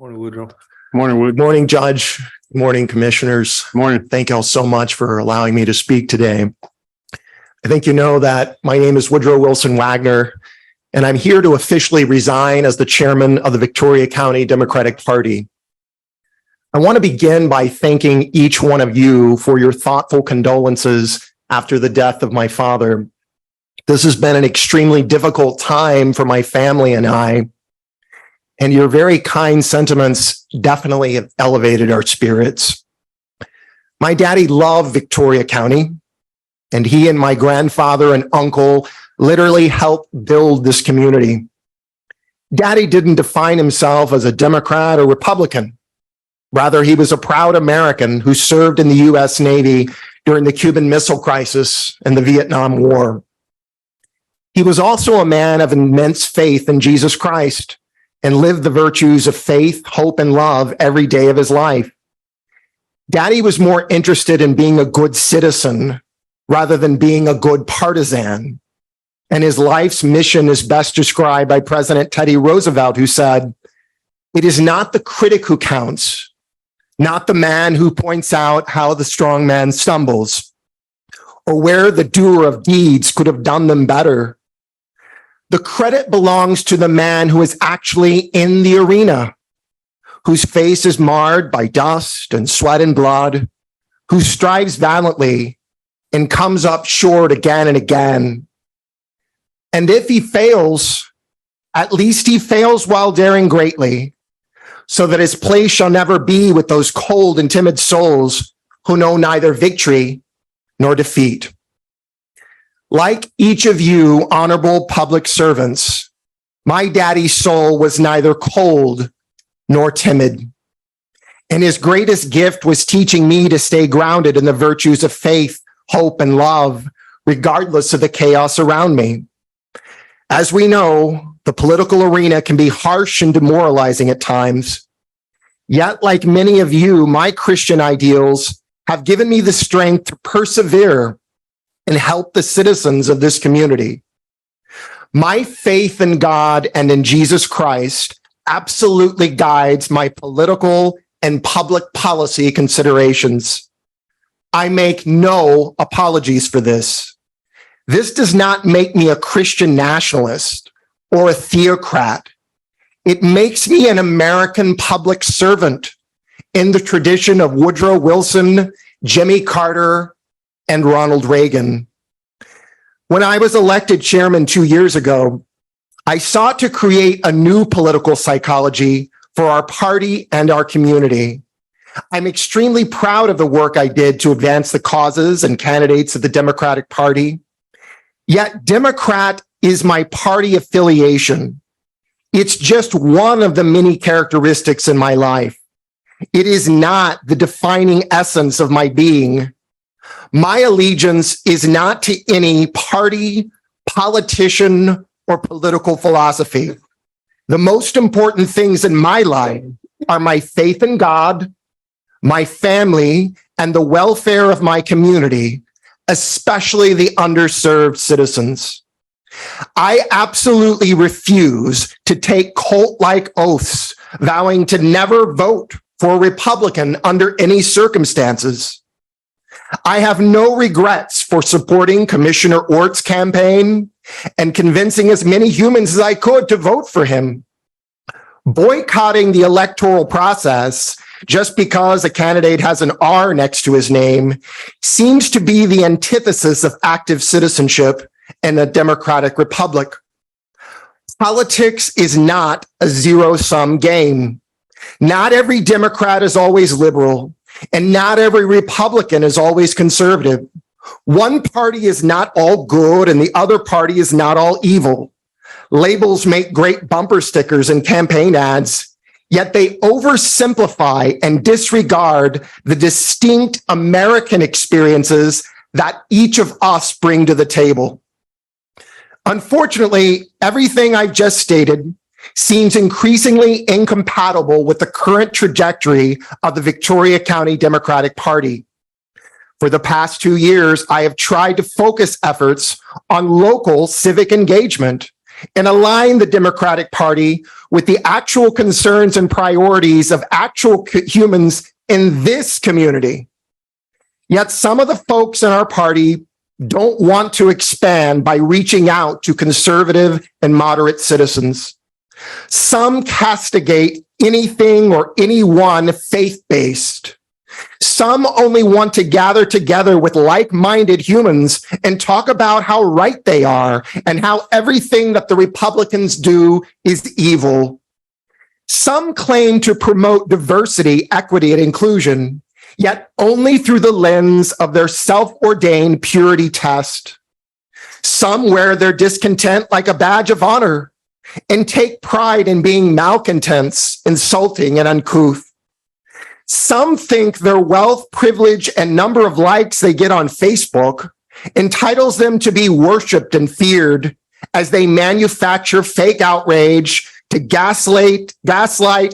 Morning, Woodrow. Morning, Wood. Morning, Judge. Morning, Commissioners. Morning. Thank you all so much for allowing me to speak today. I think you know that my name is Woodrow Wilson Wagner, and I'm here to officially resign as the chairman of the Victoria County Democratic Party. I want to begin by thanking each one of you for your thoughtful condolences after the death of my father. This has been an extremely difficult time for my family and I, and your very kind sentiments definitely have elevated our spirits. My daddy loved Victoria County, and he and my grandfather and uncle literally helped build this community. Daddy didn't define himself as a Democrat or Republican. Rather, he was a proud American who served in the U.S. Navy during the Cuban Missile Crisis and the Vietnam War. He was also a man of immense faith in Jesus Christ and lived the virtues of faith, hope, and love every day of his life. Daddy was more interested in being a good citizen rather than being a good partisan. And his life's mission is best described by President Teddy Roosevelt, who said, "It is not the critic who counts, not the man who points out how the strong man stumbles, or where the doer of deeds could have done them better. The credit belongs to the man who is actually in the arena, whose face is marred by dust and sweat and blood, who strives valiantly and comes up short again and again. And if he fails, at least he fails while daring greatly, so that his place shall never be with those cold and timid souls who know neither victory nor defeat." Like each of you honorable public servants, my daddy's soul was neither cold nor timid. And his greatest gift was teaching me to stay grounded in the virtues of faith, hope, and love, regardless of the chaos around me. As we know, the political arena can be harsh and demoralizing at times. Yet, like many of you, my Christian ideals have given me the strength to persevere and help the citizens of this community. My faith in God and in Jesus Christ absolutely guides my political and public policy considerations. I make no apologies for this. This does not make me a Christian nationalist or a theocrat. It makes me an American public servant in the tradition of Woodrow Wilson, Jimmy Carter, and Ronald Reagan. When I was elected chairman 2 years ago, I sought to create a new political psychology for our party and our community. I'm extremely proud of the work I did to advance the causes and candidates of the Democratic Party. Yet Democrat is my party affiliation. It's just one of the many characteristics in my life. It is not the defining essence of my being. My allegiance is not to any party, politician, or political philosophy. The most important things in my life are my faith in God, my family, and the welfare of my community, especially the underserved citizens. I absolutely refuse to take cult-like oaths vowing to never vote for a Republican under any circumstances. I have no regrets for supporting Commissioner Ort's campaign and convincing as many humans as I could to vote for him. Boycotting the electoral process just because a candidate has an R next to his name seems to be the antithesis of active citizenship in a democratic republic. Politics is not a zero-sum game. Not every Democrat is always liberal, and not every Republican is always conservative. One party is not all good, and the other party is not all evil. Labels make great bumper stickers and campaign ads, yet they oversimplify and disregard the distinct American experiences that each of us bring to the table. Unfortunately, everything I've just stated seems increasingly incompatible with the current trajectory of the Victoria County Democratic Party. For the past 2 years, I have tried to focus efforts on local civic engagement and align the Democratic Party with the actual concerns and priorities of actual humans in this community. Yet some of the folks in our party don't want to expand by reaching out to conservative and moderate citizens. Some castigate anything or anyone faith-based. Some only want to gather together with like-minded humans and talk about how right they are and how everything that the Republicans do is evil. Some claim to promote diversity, equity, and inclusion, yet only through the lens of their self-ordained purity test. Some wear their discontent like a badge of honor and take pride in being malcontents, insulting, and uncouth. Some think their wealth, privilege, and number of likes they get on Facebook entitles them to be worshiped and feared as they manufacture fake outrage to gaslight,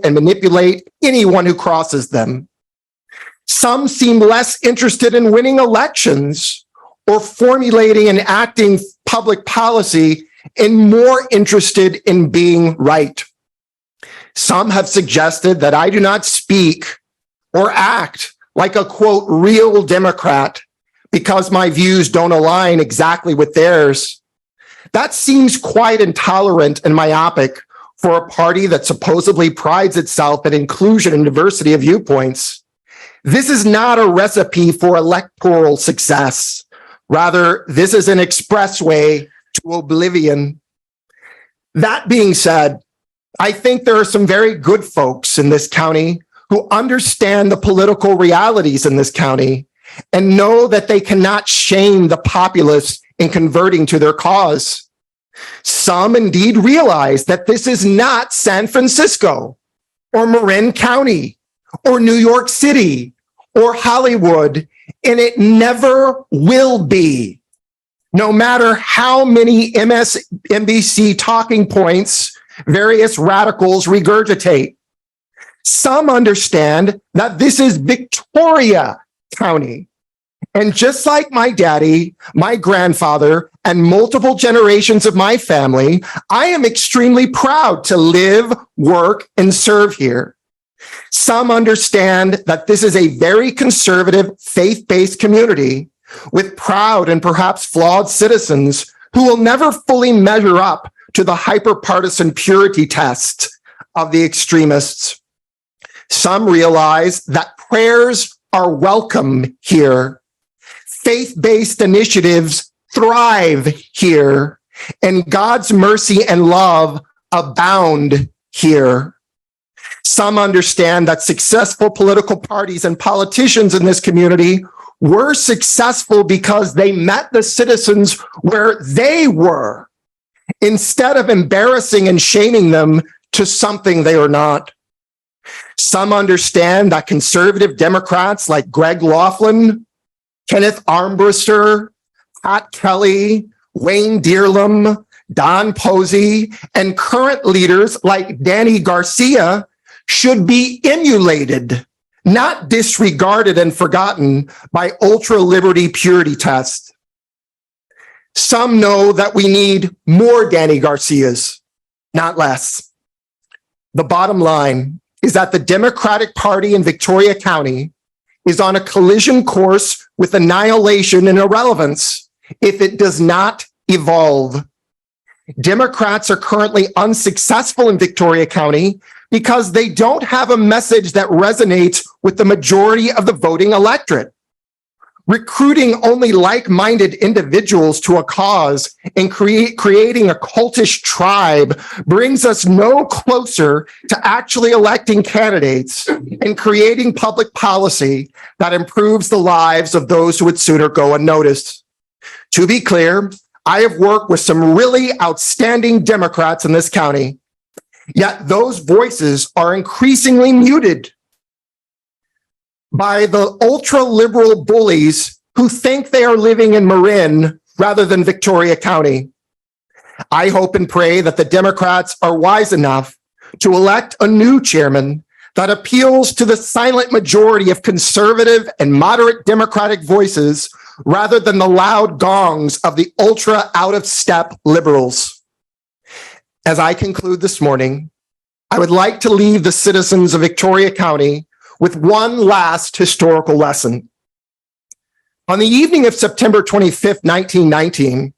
and manipulate anyone who crosses them. Some seem less interested in winning elections or formulating and acting public policy and more interested in being right. Some have suggested that I do not speak or act like a, quote, real Democrat because my views don't align exactly with theirs. That seems quite intolerant and myopic for a party that supposedly prides itself in inclusion and diversity of viewpoints. This is not a recipe for electoral success. Rather, this is an expressway to oblivion. That being said, I think there are some very good folks in this county who understand the political realities in this county and know that they cannot shame the populace in converting to their cause. Some indeed realize that this is not San Francisco or Marin County or New York City or Hollywood, and it never will be. No matter how many MSNBC talking points various radicals regurgitate. Some understand that this is Victoria County. And just like my daddy, my grandfather, and multiple generations of my family, I am extremely proud to live, work, and serve here. Some understand that this is a very conservative, faith-based community with proud and perhaps flawed citizens who will never fully measure up to the hyper-partisan purity test of the extremists. Some realize that prayers are welcome here. Faith-based initiatives thrive here, and God's mercy and love abound here. Some understand that successful political parties and politicians in this community were successful because they met the citizens where they were, instead of embarrassing and shaming them to something they are not. Some understand that conservative Democrats like Greg Laughlin, Kenneth Armbruster, Pat Kelly, Wayne Dearlum, Don Posey, and current leaders like Danny Garcia should be emulated, not disregarded and forgotten by ultra-liberty purity tests. Some know that we need more Danny Garcias, not less. The bottom line is that the Democratic Party in Victoria County is on a collision course with annihilation and irrelevance if it does not evolve. Democrats are currently unsuccessful in Victoria County because they don't have a message that resonates with the majority of the voting electorate. Recruiting only like-minded individuals to a cause and creating a cultish tribe brings us no closer to actually electing candidates and creating public policy that improves the lives of those who would sooner go unnoticed. To be clear, I have worked with some really outstanding Democrats in this county, yet those voices are increasingly muted by the ultra-liberal bullies who think they are living in Marin rather than Victoria County. I hope and pray that the Democrats are wise enough to elect a new chairman that appeals to the silent majority of conservative and moderate Democratic voices rather than the loud gongs of the ultra out-of-step liberals. As I conclude this morning, I would like to leave the citizens of Victoria County with one last historical lesson. On the evening of September 25th, 1919,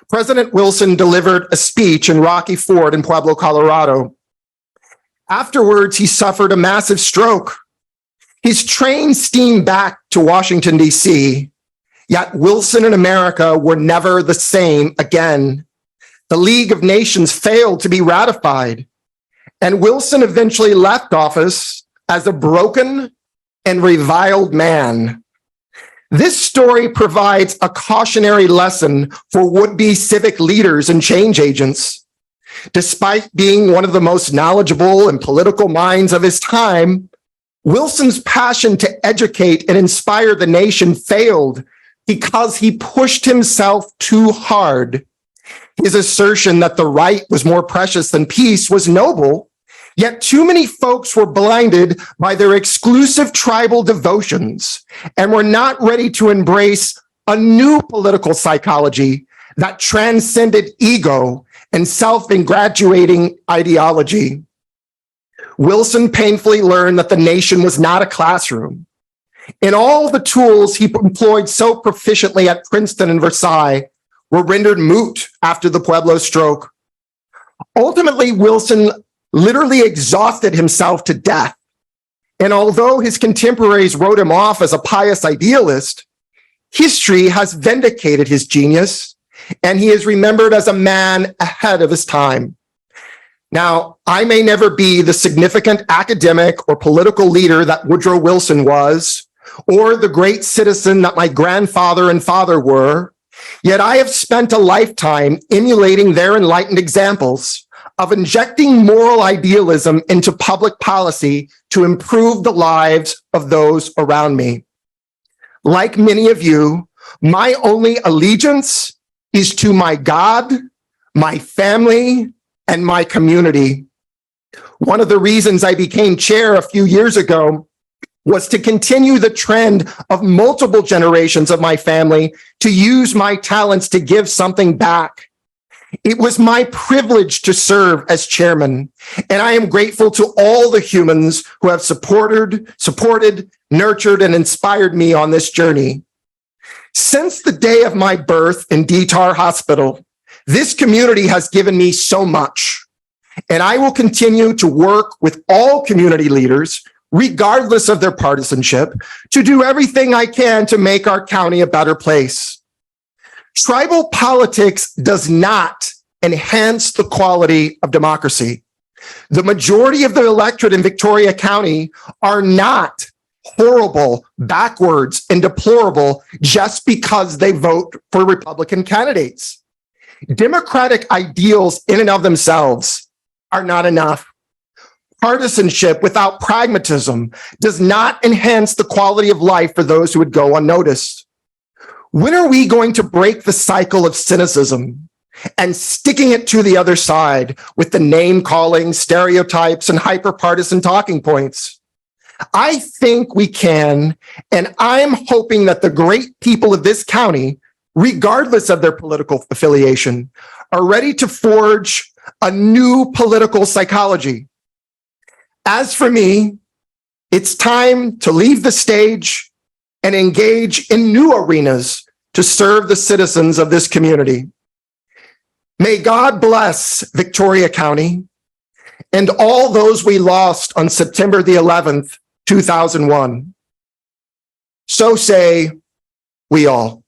President Wilson delivered a speech in Rocky Ford in Pueblo, Colorado. Afterwards, he suffered a massive stroke. His train steamed back to Washington, D.C., yet Wilson and America were never the same again. The League of Nations failed to be ratified, and Wilson eventually left office as a broken and reviled man. This story provides a cautionary lesson for would-be civic leaders and change agents. Despite being one of the most knowledgeable and political minds of his time, Wilson's passion to educate and inspire the nation failed because he pushed himself too hard. His assertion that the right was more precious than peace was noble, yet too many folks were blinded by their exclusive tribal devotions and were not ready to embrace a new political psychology that transcended ego and self-ingratiating ideology. Wilson painfully learned that the nation was not a classroom. And all the tools he employed so proficiently at Princeton and Versailles were rendered moot after the Pueblo stroke. Ultimately, Wilson literally exhausted himself to death. And although his contemporaries wrote him off as a pious idealist, history has vindicated his genius, and he is remembered as a man ahead of his time. Now, I may never be the significant academic or political leader that Woodrow Wilson was, or the great citizen that my grandfather and father were, yet I have spent a lifetime emulating their enlightened examples of injecting moral idealism into public policy to improve the lives of those around me. Like many of you, my only allegiance is to my God, my family, and my community. One of the reasons I became chair a few years ago was to continue the trend of multiple generations of my family to use my talents to give something back. It was my privilege to serve as chairman, and I am grateful to all the humans who have supported, nurtured, and inspired me on this journey. Since the day of my birth in Detar Hospital, this community has given me so much, and I will continue to work with all community leaders, regardless of their partisanship, to do everything I can to make our county a better place. Tribal politics does not enhance the quality of democracy. The majority of the electorate in Victoria County are not horrible, backwards, and deplorable just because they vote for Republican candidates. Democratic ideals in and of themselves are not enough. Partisanship without pragmatism does not enhance the quality of life for those who would go unnoticed. When are we going to break the cycle of cynicism and sticking it to the other side with the name-calling, stereotypes, and hyper-partisan talking points? I think we can, and I'm hoping that the great people of this county, regardless of their political affiliation, are ready to forge a new political psychology. As for me, it's time to leave the stage and engage in new arenas to serve the citizens of this community. May God bless Victoria County and all those we lost on September the 11th, 2001. So say we all.